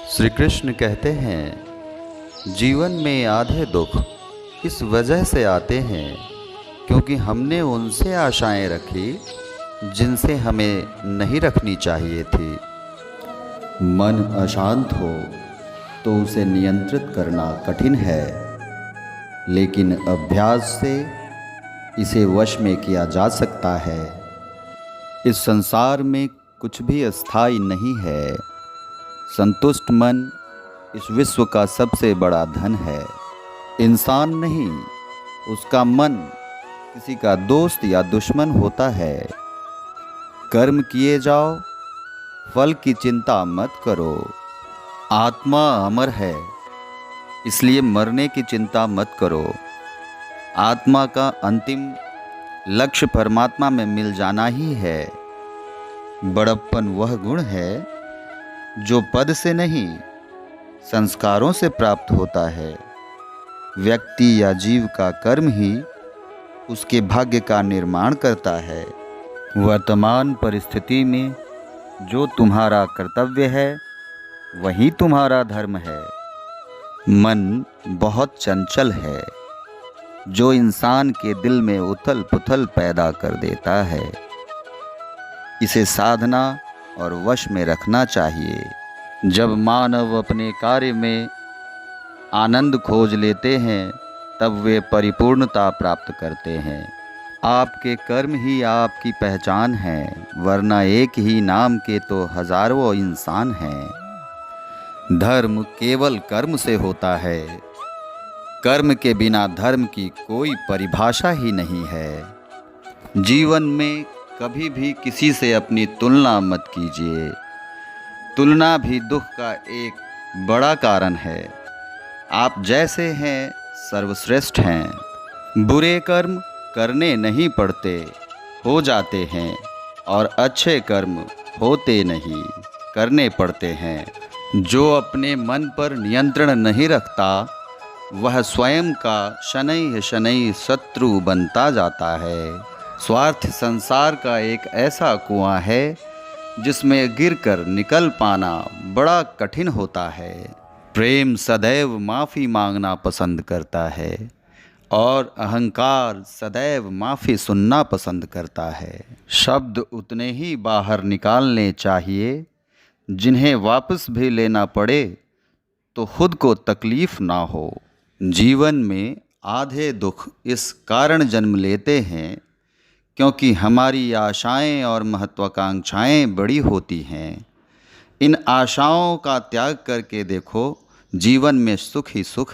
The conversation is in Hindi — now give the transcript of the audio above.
श्री कृष्ण कहते हैं, जीवन में आधे दुख इस वजह से आते हैं क्योंकि हमने उनसे आशाएं रखी जिनसे हमें नहीं रखनी चाहिए थी। मन अशांत हो तो उसे नियंत्रित करना कठिन है, लेकिन अभ्यास से इसे वश में किया जा सकता है। इस संसार में कुछ भी अस्थायी नहीं है। संतुष्ट मन इस विश्व का सबसे बड़ा धन है। इंसान नहीं, उसका मन किसी का दोस्त या दुश्मन होता है। कर्म किए जाओ, फल की चिंता मत करो। आत्मा अमर है, इसलिए मरने की चिंता मत करो। आत्मा का अंतिम लक्ष्य परमात्मा में मिल जाना ही है। बड़प्पन वह गुण है जो पद से नहीं, संस्कारों से प्राप्त होता है। व्यक्ति या जीव का कर्म ही उसके भाग्य का निर्माण करता है। वर्तमान परिस्थिति में जो तुम्हारा कर्तव्य है वही तुम्हारा धर्म है। मन बहुत चंचल है, जो इंसान के दिल में उथल पुथल पैदा कर देता है। इसे साधना और वश में रखना चाहिए। जब मानव अपने कार्य में आनंद खोज लेते हैं, तब वे परिपूर्णता प्राप्त करते हैं। आपके कर्म ही आपकी पहचान है, वरना एक ही नाम के तो हजारों इंसान हैं। धर्म केवल कर्म से होता है। कर्म के बिना धर्म की कोई परिभाषा ही नहीं है। जीवन में कभी भी किसी से अपनी तुलना मत कीजिए। तुलना भी दुख का एक बड़ा कारण है। आप जैसे हैं सर्वश्रेष्ठ हैं। बुरे कर्म करने नहीं पड़ते, हो जाते हैं, और अच्छे कर्म होते नहीं, करने पड़ते हैं। जो अपने मन पर नियंत्रण नहीं रखता, वह स्वयं का शनैः शनैः शत्रु बनता जाता है। स्वार्थ संसार का एक ऐसा कुआं है जिसमें गिरकर निकल पाना बड़ा कठिन होता है। प्रेम सदैव माफ़ी मांगना पसंद करता है और अहंकार सदैव माफ़ी सुनना पसंद करता है। शब्द उतने ही बाहर निकालने चाहिए जिन्हें वापस भी लेना पड़े तो खुद को तकलीफ़ ना हो। जीवन में आधे दुख इस कारण जन्म लेते हैं क्योंकि हमारी आशाएं और महत्वाकांक्षाएं बड़ी होती हैं। इन आशाओं का त्याग करके देखो, जीवन में सुख ही सुख।